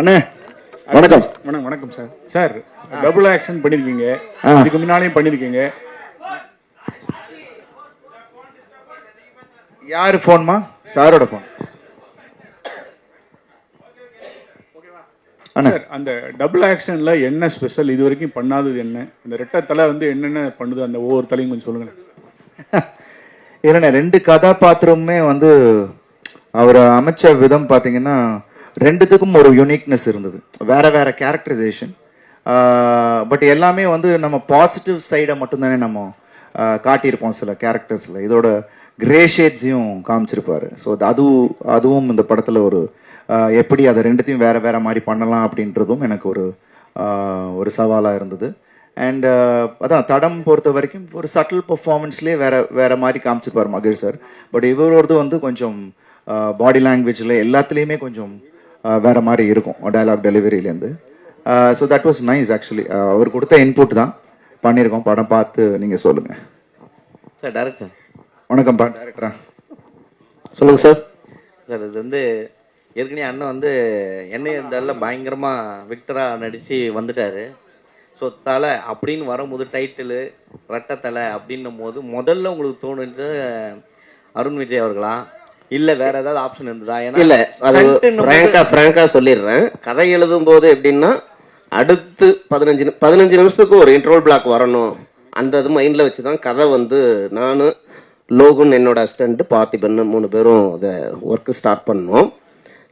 அண்ணே வணக்கம். வணக்கம் சார். சார் டபுள் ஆக்ஷன் பண்ணிருக்கீங்க, இதுக்கு முன்னாலேயும் பண்ணிருக்கீங்க. யாரு போன்மா? சாரோட போன். சார் அந்த டபுள் ஆக்ஷன்ல என்ன ஸ்பெஷல், இது வரைக்கும் பண்ணாதது என்ன? அந்த ரெட்டை தலை வந்து என்னென்ன பண்ணுது அந்த ஒவ்வொரு தலையும் கொஞ்சம் சொல்லுங்க. இல்லைண்ணே, ரெண்டு கதாபாத்திரமுமே வந்து அவர் அமைச்ச விதம் பார்த்தீங்கன்னா ரெண்டுத்துக்கும் ஒரு யூனிக்னஸ் இருந்தது. வேற வேற கேரக்டரைசேஷன், பட் எல்லாமே வந்து நம்ம பாசிட்டிவ் சைடை மட்டும்தானே நம்ம காட்டியிருப்போம் சில கேரக்டர்ஸில். இதோட கிரே ஷேட்ஸையும் காமிச்சிருப்பாரு. ஸோ அதுவும் இந்த படத்தில் ஒரு எப்படி அதை ரெண்டுத்தையும் வேற வேற மாதிரி பண்ணலாம் அப்படின்றதும் எனக்கு ஒரு சவாலாக இருந்தது. அண்ட் அதான் தடம் பொறுத்த வரைக்கும் ஒரு சட்டில் பர்ஃபார்மன்ஸ்லேயே வேற மாதிரி காமிச்சிருப்பார் மகிழ் சார். பட் இவரோடது வந்து கொஞ்சம் பாடி லாங்குவேஜில் எல்லாத்துலேயுமே கொஞ்சம் வேற மாதிரி இருக்கும் டயலாக் டெலிவரியிலேருந்து. So that was nice actually. அவர் கொடுத்த இன்புட் தான் பண்ணியிருக்கோம். படம் பார்த்து நீங்கள் சொல்லுங்கள் சார். டேரக்ட் சார் வணக்கம்ப்பா. டேரக்டரா சொல்லுங்கள் சார். சார் இது வந்து ஏற்கனவே அண்ணன் வந்து என்னை இருந்தாலும் பயங்கரமாக விக்டராக நடித்து வந்துட்டார். ஸோ தலை அப்படின்னு வரும்போது டைட்டிலு ரெட்டை தலை அப்படின்னும் போது முதல்ல உங்களுக்கு தோணுது அருண் விஜய் அவர்களா இல்லை வேற ஏதாவது ஆப்ஷன் இருந்ததா? ஏன்னா இல்லை, அது ஃப்ராங்கா சொல்லிடுறேன். கதை எழுதும் போது எப்படின்னா அடுத்து 15 நிமிஷத்துக்கு ஒரு இன்ட்ரோல் பிளாக் வரணும், அந்த இது மைண்டில் வச்சு தான் கதை வந்து நான் லோகுன் என்னோட அசிஸ்டன்ட் பார்த்திபன் 3 பேரும் அதை ஒர்க்கு ஸ்டார்ட் பண்ணோம்.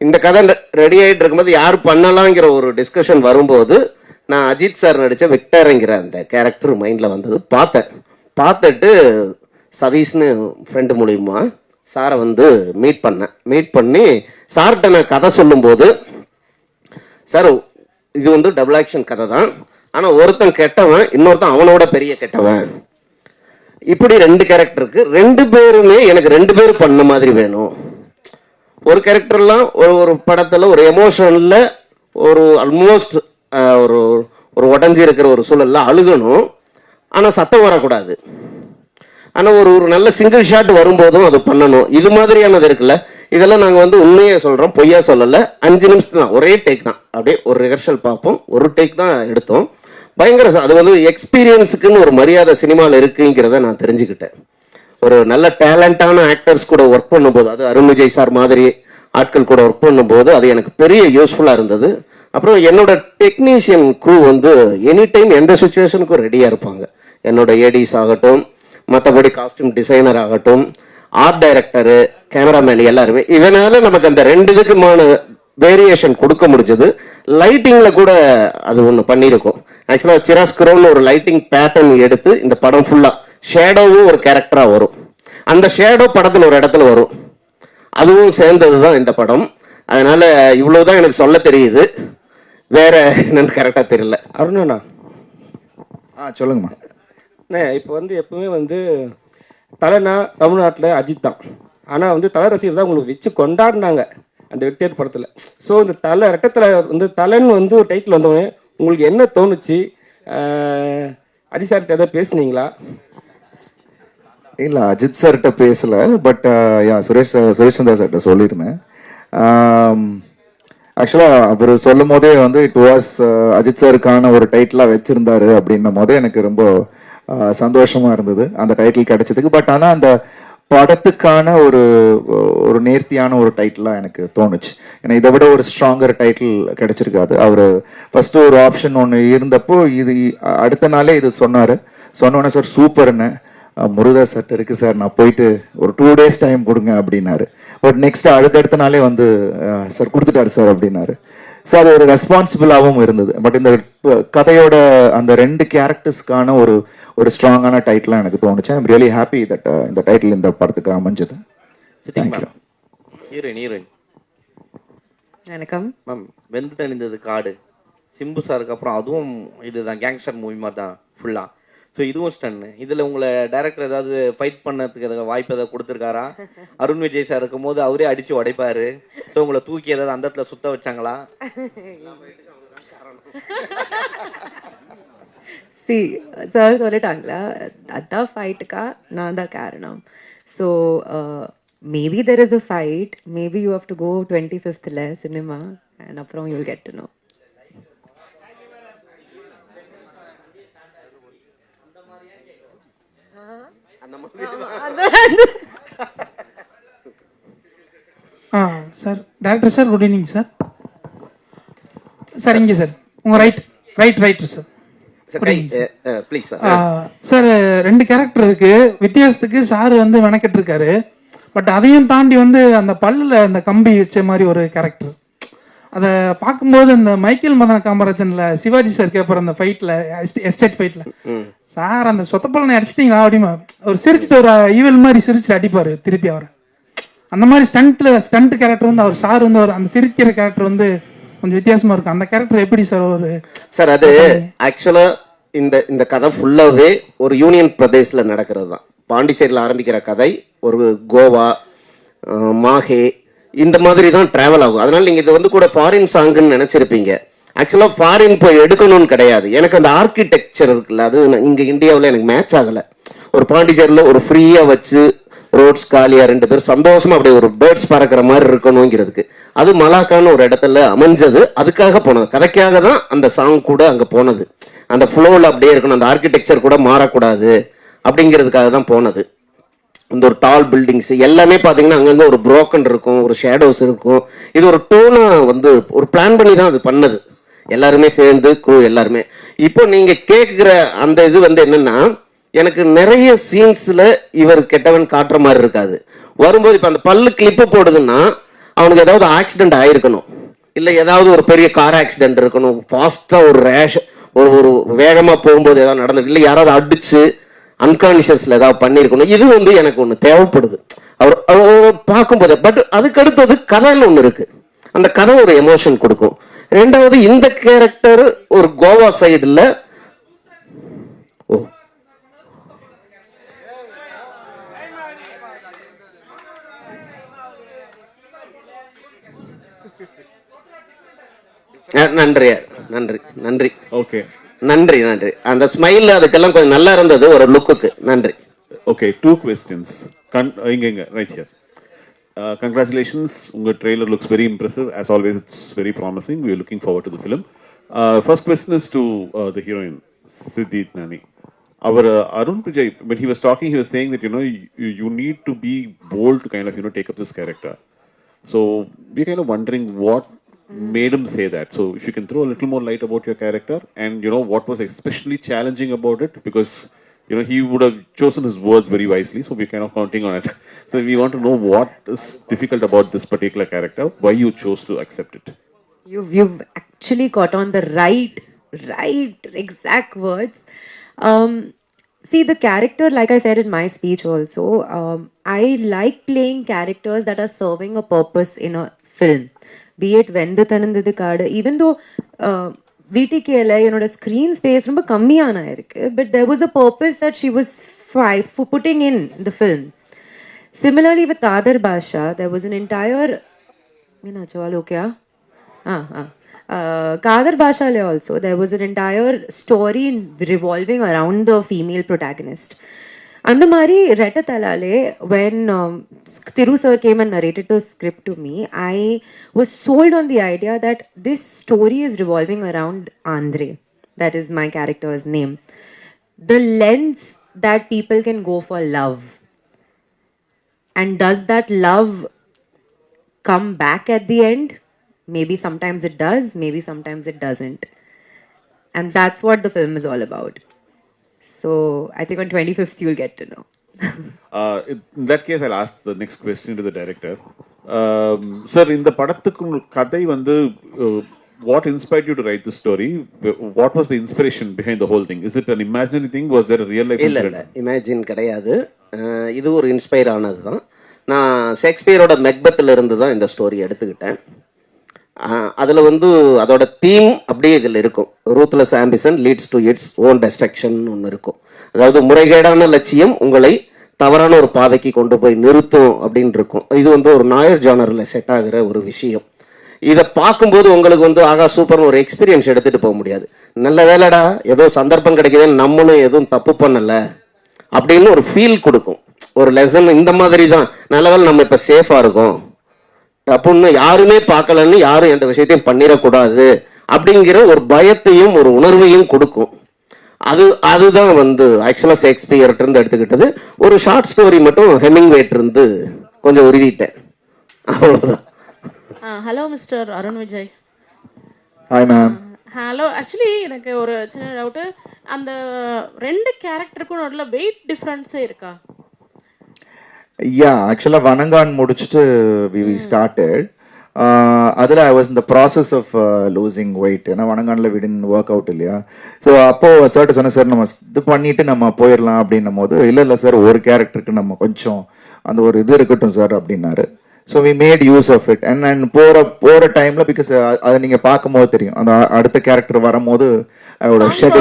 இந்த கதை ரெடி ஆகிட்டு இருக்கும்போது யார் பண்ணலாங்கிற ஒரு டிஸ்கஷன் வரும்போது நான் அஜித் சார் நடித்த விக்டருங்கிற அந்த கேரக்டர் மைண்டில் வந்தது. பார்த்துட்டு சதீஷ்னு ஃப்ரெண்டு மூலியமா சாரை வந்து மீட் பண்ணி சார்கிட்ட நான் கதை சொல்லும்போது, சார் இது வந்து டபுள் ஆக்ஷன் கதை தான், ஆனால் ஒருத்தன் கெட்டவன், இன்னொருத்தன் அவனோட பெரிய கெட்டவன், இப்படி 2 கேரக்டருக்கு 2 பேருமே எனக்கு 2 பேர் பண்ண மாதிரி வேணும். ஒரு கேரக்டர்லாம் ஒரு படத்தில் ஒரு எமோஷனில் ஒரு ஆல்மோஸ்ட் ஒரு உடஞ்சி இருக்கிற ஒரு சூழல்ல அழுகணும், ஆனால் சத்தம் வரக்கூடாது. ஆனால் ஒரு நல்ல சிங்கிள் ஷாட் வரும்போதும் அது பண்ணணும். இது மாதிரியானது இருக்குல்ல, இதெல்லாம் நாங்கள் வந்து உண்மையே சொல்கிறோம், பொய்யா சொல்லலை. 5 நிமிஷம் தான், ஒரே டேக் தான், அப்படியே ஒரு ரிஹர்சல் பார்ப்போம், ஒரு டேக் தான் எடுத்தோம். பயங்கர அது வந்து எக்ஸ்பீரியன்ஸுக்குன்னு ஒரு மரியாதை சினிமாவில் இருக்குங்கிறத நான் தெரிஞ்சுக்கிட்டேன். ஒரு நல்ல டேலண்டான ஆக்டர்ஸ் கூட ஒர்க் பண்ணும்போது, அது அருண் விஜய் சார் மாதிரி ஆட்கள் கூட ஒர்க் பண்ணும்போது அது எனக்கு பெரிய யூஸ்ஃபுல்லாக இருந்தது. அப்புறம் என்னோட டெக்னீஷியன் க்ரூ வந்து எனி டைம் எந்த சுச்சுவேஷனுக்கும் ரெடியாக இருப்பாங்க. என்னோட ஏடிஸ் ஆகட்டும், மற்றபடி காஸ்டியூம் டிசைனர் ஆகட்டும், ஆர்ட் டைரக்டரு, கேமராமேன் எல்லாருமே. இதனால நமக்கு அந்த 2 இதுக்குமான வேரியேஷன் கொடுக்க முடிஞ்சது. லைட்டிங்ல கூட அது ஒன்று பண்ணியிருக்கோம். ஆக்சுவலாக சிராஸ்குரோன்னு ஒரு லைட்டிங் பேட்டர்ன் எடுத்து இந்த படம் ஃபுல்லா ஷேடோவும் ஒரு கேரக்டரா வரும். அந்த ஷேடோ படத்தில் ஒரு இடத்துல வரும், அதுவும் சேர்ந்தது தான் இந்த படம். அதனால இவ்வளவுதான் எனக்கு சொல்ல தெரியுது, வேற என்னன்னு கரெக்டா தெரியல. அருணண்ணா சொல்லுங்கம்மா. இப்போ வந்து எப்பவுமே வந்து தலைனா தமிழ்நாட்டில் அஜித் தான், ஆனால் வந்து தலை ரசிகர் தான் உங்களுக்கு வச்சு கொண்டாடினாங்க அந்த விக்டர் படத்தில். ஸோ இந்த தலை ரெட்டத்தலை வந்து தலைன்னு வந்து ஒரு டைட்டில் வந்தவொடனே உங்களுக்கு என்ன தோணுச்சு? அஜித் சார்கிட்ட ஏதாவது பேசுனீங்களா? இல்லை, அஜித் சார்கிட்ட பேசல, பட் சுரேஷ் சந்திரா சார்கிட்ட சொல்லியிருந்தேன். ஆக்சுவலாக அவர் சொல்லும் போதே வந்து இட் வாஸ் அஜித் சாருக்கான ஒரு டைட்டிலாக வச்சிருந்தாரு அப்படின்னும் போதே எனக்கு ரொம்ப சந்தோஷமா இருந்தது அந்த டைட்டில் கிடைச்சதுக்கு. பட் ஆனால் அந்த படத்துக்கான ஒரு நேர்த்தியான ஒரு டைட்டிலாக எனக்கு தோணுச்சு. ஏன்னா இதை விட ஒரு ஸ்ட்ராங்கர் டைட்டில் கிடைச்சிருக்காது. அவர் ஃபர்ஸ்ட் ஒரு ஆப்ஷன் ஒன்று இருந்தப்போ இது அடுத்த நாளே இது சொன்னோன்னே சார் சூப்பர்னு, முருகதாஸ் சார் இருக்கு சார், நான் போயிட்டு ஒரு 2 days டைம் கொடுங்க அப்படின்னாரு. பட் நெக்ஸ்ட் அடுத்த நாளே வந்து சார் கொடுத்துட்டாரு சார் அப்படின்னாரு. ஸோ அது ஒரு ரெஸ்பான்சிபிளாகவும் இருந்தது. பட் இந்த கதையோட அந்த 2 கேரக்டர்ஸ்க்கான ஒரு ஸ்ட்ராங்கான டைட்டிலாக எனக்கு தோணுச்சு. ஐம் ரியலி ஹாப்பி தட் இந்த டைட்டில் இந்த படத்துக்கு அமைஞ்சது. ஹீரோயின் வணக்கம் மேம். வெந்து தணிந்தது காடு சிம்பு சாருக்கு அப்புறம் அதுவும் இதுதான் கேங்ஸ்டர் மூவி மாதிரி தான் ஃபுல்லா. ஸோ இதுவும் ஸ்டன். இதில் உங்களை டைரக்டர் ஏதாவது ஃபைட் பண்ணதுக்கு வாய்ப்பு ஏதாவது கொடுத்துருக்காரா? அருண் விஜய் சார் இருக்கும் போது அவரே அடிச்சு உடைப்பாரு. ஸோ உங்களை தூக்கி ஏதாவது அந்த இடத்துல சுத்த வச்சாங்களா? சார் சொல்லிட்டாங்களா, அதான் ஃபைட்டுக்கா நான் தான் காரணம். So maybe there is a fight, maybe you have to go 25th cinema. and அப்புறம் you'll get to know. Sir director sir, good evening sir. Sir இங்கே சார் உங்கள் right sir. Please sir. Sir 2 character இருக்கு. வித்தியாசத்துக்கு sir வந்து மெனக்கெட்டு இருக்காரு. But அதையும் தாண்டி வந்து அந்த பல்லில் அந்த கம்பி வச்ச மாதிரி ஒரு கேரக்டர், அதை பார்க்கும்போது இந்த மைக்கேல் மதன காமராஜன்ல சிவாஜி சார் கேட்பார் அந்த ஃபைட்ல, எஸ்டேட் ஃபைட்ல, சார் அந்த சொத்தப்பலனை அடிச்சிட்டீங்களா அப்படிமா ஒரு சிரிச்சுட்டு ஒரு ஈவல் மாதிரி சிரிச்சுட்டு அடிப்பாரு திருப்பி அவரை. அந்த மாதிரி ஸ்டண்ட் கேரக்டர் வந்து அவர் சார் வந்து அந்த சிரிக்கிற கேரக்டர் வந்து கொஞ்சம் வித்தியாசமா இருக்கும். அந்த கேரக்டர் எப்படி சார் ஒரு சார்? அது ஆக்சுவலா இந்த கதை ஃபுல்லாவே ஒரு யூனியன் பிரதேஷ்ல நடக்கிறது தான். பாண்டிச்சேரியில் ஆரம்பிக்கிற கதை ஒரு கோவா, மாஹே இந்த மாதிரி தான் டிராவல் ஆகும். அதனால நீங்க இது வந்து கூட ஃபாரின் சாங்குன்னு நினைச்சிருப்பீங்க. ஆக்சுவலா ஃபாரின் போய் எடுக்கணும்னு கிடையாது. எனக்கு அந்த ஆர்கிடெக்சர் இருக்குல்ல, அது இங்க இந்தியாவில் எனக்கு மேட்ச் ஆகல. ஒரு பாண்டிச்சேரியில ஒரு ஃப்ரீயா வச்சு ரோட்ஸ் காலியா 2 பேரும் சந்தோஷமா அப்படியே ஒரு பேர்ட்ஸ் பறக்கிற மாதிரி இருக்கணுங்கிறதுக்கு அது மலாக்கான்னு ஒரு இடத்துல அமைஞ்சது. அதுக்காக போனது, கதைக்காக தான் அந்த சாங் கூட அங்க போனது. அந்த ஃப்ளோவில் அப்படியே இருக்கணும், அந்த ஆர்கிடெக்சர் கூட மாறக்கூடாது அப்படிங்கிறதுக்காக தான் போனது. இந்த ஒரு டால் பில்டிங்ஸ் எல்லாமே பார்த்தீங்கன்னா அங்கங்க ஒரு புரோக்கன் இருக்கும், ஒரு ஷேடோஸ் இருக்கும். இது ஒரு டோனா வந்து ஒரு பிளான் பண்ணி தான் அது பண்ணது, எல்லாருமே சேர்ந்து குரூ எல்லாருமே. இப்போ நீங்க கேட்குற அந்த இது வந்து என்னன்னா, எனக்கு நிறைய சீன்ஸ்ல இவர் கெட்டவன் காட்டுற மாதிரி இருக்காது. வரும்போது இப்போ அந்த பல்லு கிளிப்பு போடுதுன்னா அவனுக்கு ஏதாவது ஆக்சிடென்ட் ஆயிருக்கணும், இல்லை ஏதாவது ஒரு பெரிய கார் ஆக்சிடென்ட் இருக்கணும், ஃபாஸ்டா ஒரு ரேஷ் ஒரு வேகமா போகும்போது ஏதாவது நடந்திருக்கு, இல்லை யாராவது அடிச்சு அன்கான்சியஸ்ல ஏதாவது பண்ணியிருக்கணும். இது வந்து எனக்கு ஒன்று தேவைப்படுது அவர் பார்க்கும்போது. பட் அதுக்கு அடுத்தது கதைன்னு ஒன்று இருக்கு, அந்த கதை ஒரு எமோஷன் கொடுக்கும். 2வது இந்த கேரக்டர் ஒரு கோவா சைடுல நன்றி நன்றி நன்றி ஓகே, நன்றி நன்றி. அந்த ஸ்மைல் அதுக்கெல்லாம் கொஞ்சம் நல்லா இருந்தது ஒரு லுக்குக்கு. நன்றி. Okay, 2 questions. Right here. Congratulations. Your trailer looks very impressive. As always, it's very promising. We are looking forward to the film. First question is to the heroine, Siddhi Nani. Our Arun Vijay, when he was talking, he was saying that, you need to be bold to kind of, take up this character. So we're kind of wondering what made him say that. So if you can throw a little more light about your character and, what was especially challenging about it, because he would have chosen his words very wisely, so we're kind of counting on it. So we want to know what is difficult about this particular character, why you chose to accept it. You've actually got on the right exact words. See, the character, like I said in my speech also, I like playing characters that are serving a purpose in a film. Be it Vendu Thanandadu Kaadu, even though VTKல என்னோட screen space ரொம்ப கம்மியான இருக்கு, but there was a purpose that she was putting in the film. Similarly with Kadar Basha, there was an entire Kadar Basha also, there was an entire story revolving around the female protagonist. And the Mari Retatalale, when Thiru sir came and narrated the script to me, I was sold on the idea that this story is revolving around Andre. That is my character's name. The lens that people can go for love. And does that love come back at the end? Maybe sometimes it does, maybe sometimes it doesn't. And that's what the film is all about. So I think on 25th you'll get to know. In that case, I'll ask the next question to the director. Sir, in the படத்துக்கு கதை வந்து what inspired you to write this story? What was the inspiration behind the whole thing? Is it an imaginary thing? Was there a real life incident? இல்ல imagine கிடையாது. இது ஒரு inspire ஆனது தான். நான் ஷேக்ஸ்பியரோட மெக்பத்தில் இருந்து தான் இந்த ஸ்டோரி எடுத்துக்கிட்டேன். அதில் வந்து அதோட தீம் அப்படியே இதில் இருக்கும். Ruthless ambition leads to its own destruction ஒன்று இருக்கும். அதாவது முறைகேடான லட்சியம் உங்களை தவறான ஒரு பாதைக்கு கொண்டு போய் நிறுத்தும் அப்படின்னு இருக்கும். இது வந்து ஒரு நாயர் ஜானரில் செட் ஆகிற ஒரு விஷயம். இதை பார்க்கும்போது உங்களுக்கு வந்து ஆகா சூப்பர்னு ஒரு எக்ஸ்பீரியன்ஸ் எடுத்துகிட்டு போக முடியாது. நல்ல வேலைடா ஏதோ சந்தர்ப்பம் கிடைக்குதுன்னு நம்மளும் எதுவும் தப்பு பண்ணலை அப்படின்னு ஒரு ஃபீல் கொடுக்கும். ஒரு லெசன் இந்த மாதிரி தான். நல்ல வேலை நம்ம இப்போ சேஃபாக இருக்கோம், தப்புன்னு யாருமே பார்க்கலன்னு யாரும் எந்த விஷயத்தையும் பண்ணிடக்கூடாது அப்படிங்கிற ஒரு பயத்தையும் ஒரு உணர்வையும் கொடுக்கும். அதுதான் வந்து ஆக்சுவலாக ஷேக்ஸ்பியர்ட்ட இருந்து எடுத்துக்கிட்டது. ஒரு ஷார்ட் ஸ்டோரி மட்டும் ஹெமிங்வேட் இருந்து கொஞ்சம் உருவிட்டேன், அவ்வளோதான். Hello mister Arun Vijay. Hi ma'am. Hello, actually எனக்கு ஒரு சின்ன டவுட்டு. அந்த ரெண்டு கேரக்டருக்கும் நடுவில் வெயிட் டிஃப்ரென்ஸே இருக்கா? யா, ஆக்சுவலாக வணங்கான் முடிச்சுட்டு வி ஸ்டார்டட். அதில் ஐ வாஸ் இந்த ப்ராசஸ் ஆஃப் லூசிங் வெயிட். ஏன்னா வணங்கானில் விடின் ஒர்க் அவுட் இல்லையா. ஸோ அப்போது சார்ட்டு சொன்னேன், சார் நம்ம இது பண்ணிட்டு நம்ம போயிடலாம் அப்படின்னும் போது, இல்லை சார் ஒரு கேரக்டருக்கு நம்ம கொஞ்சம் அந்த ஒரு இது இருக்கட்டும் சார் அப்படின்னாரு. So we made use of it. And போகிற டைமில் பிகாஸ் அதை நீங்கள் பார்க்கும்போது தெரியும், அந்த அடுத்த கேரக்டர் வரும்போது அதோட ஷெட்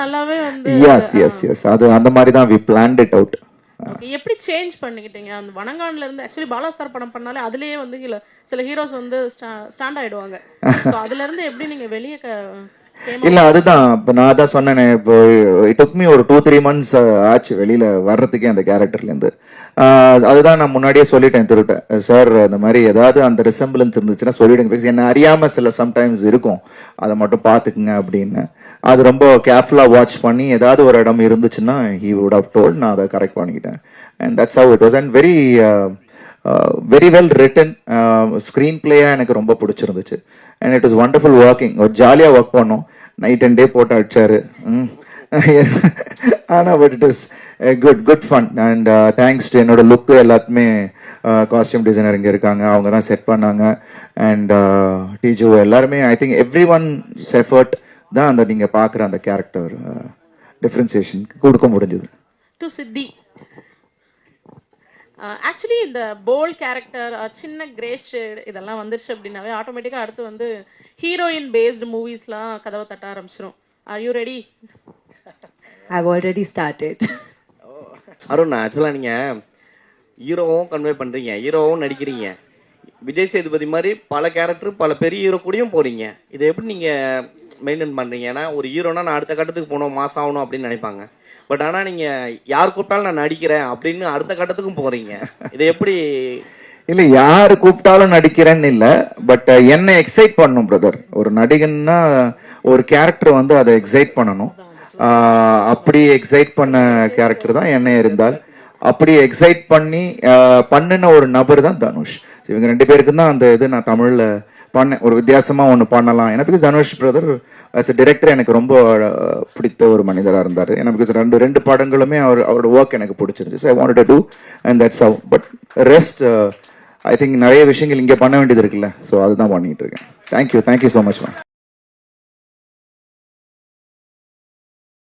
நல்லாவே வந்து எஸ் அது அந்த மாதிரி தான் வி பிளான்ட் இட் அவுட். எப்படி சேஞ்ச் பண்ணிக்கிட்டீங்க? அந்த வணங்கான்ல இருந்து ஆக்சுவலி பாலா சார் படம் பண்ணாலே அதுலயே வந்து சில ஹீரோஸ் வந்து ஸ்டாண்ட் ஆயிடுவாங்க. அதுல இருந்து எப்படி நீங்க வெளியே இல்ல அதுதான் இப்ப நான் தான் சொன்னேனே, இப்போ இட் டுக் மீ ஒரு 2-3 months ஆச்சு வெளியில வர்றதுக்கே அந்த கேரக்டர்ல இருந்து. அதுதான் நான் முன்னாடியே சொல்லிட்டேன் திருட்டேன், சார் இந்த மாதிரி ஏதாவது அந்த ரிசம்பிளன்ஸ் இருந்துச்சுன்னா சொல்லிடுங்க, பிகாஸ் என்ன அறியாம சில சம்டைம்ஸ் இருக்கும், அதை மட்டும் பாத்துக்குங்க அப்படின்னு. அது ரொம்ப கேர்ஃபுல்லா வாட்ச் பண்ணி ஏதாவது ஒரு இடம் இருந்துச்சுன்னா ஹி வுட் ஹவ் டோல்ட், நான் அதை கரெக்ட் பண்ணிக்கிட்டேன். And that's how it was. And very well written screen player எனக்கு ரொம்ப பிடிச்சிருந்துச்சு. And it was wonderful working. ஒரு ஜாலியாக ஒர்க் பண்ணோம், நைட் அண்ட் டே போட்டு அடிச்சாரு. ஆனால் but it is good fun. And thanks to என்னோட லுக்கு எல்லாத்துமே காஸ்டியூம் டிசைனர் இங்கே இருக்காங்க, அவங்க தான் செட் பண்ணாங்க. அண்ட் டிஜு எல்லாருமே I think every once effort தான் அந்த நீங்கள் பார்க்குற அந்த கேரக்டர் டிஃப்ரென்சியேஷன் கொடுக்க முடிஞ்சது. டு சித்தி ஆக்சுவலி இந்த போல் கேரக்டர், சின்ன கிரே ஷேட் இதெல்லாம் வந்துருச்சு அப்படின்னாவே ஆட்டோமேட்டிக்காக அடுத்து வந்து ஹீரோயின் பேஸ்டு மூவிஸ்லாம் கதவை தட்ட ஆரம்பிச்சிடும். Are you ready? I've already started. Arun, ஆக்சுவலாக நீங்கள் ஹீரோவும் கன்வே பண்ணுறீங்க, ஹீரோவும் நடிக்கிறீங்க. விஜய் சேதுபதி மாதிரி பல கேரக்டர் பல பெரிய ஹீரோ கூடயும் போகிறீங்க. இதை எப்படி நீங்கள் மெயின்டைன் பண்ணுறீங்க? ஏன்னா ஒரு ஹீரோனா நான் அடுத்த கட்டத்துக்கு போகணும், மாஸ் ஆகணும் அப்படின்னு நினைப்பாங்க. பட் ஆனால் நீங்கள் யார் கூப்பிட்டாலும் நான் நடிக்கிறேன் அப்படின்னு அடுத்த கட்டத்துக்கும் போகிறீங்க. இதை எப்படி? இல்லை யார் கூப்பிட்டாலும் நடிக்கிறேன்னு இல்லை, பட் என்னை எக்ஸைட் பண்ணும் பிரதர். ஒரு நடிகன்னா ஒரு கேரக்டர் வந்து அதை எக்ஸைட் பண்ணணும். அப்படி எக்ஸைட் பண்ண கேரக்டர் தான் என்ன இருந்தால். அப்படி எக்ஸைட் பண்ணி பண்ணின ஒரு நபர் தான் தனுஷ். இவங்க 2 பேருக்கு தான் அந்த இது நான் தமிழ்ல பண்ணேன், ஒரு வித்தியாசமா ஒன்று பண்ணலாம். ஏன்னா because Dhanush brother as a director எனக்கு ரொம்ப பிடித்த ஒரு மனிதராக இருந்தார். ஏன்னா பிகாஸ் ரெண்டு படங்களுமே அவரோட ஒர்க் எனக்கு பிடிச்சிருந்துச்சு. So I wanted to do and that's how. But rest I think நிறைய விஷயங்கள் இங்கே பண்ண வேண்டியது இருக்குல்ல, ஸோ அதுதான் பண்ணிட்டு இருக்கேன். Thank you so much ma'am.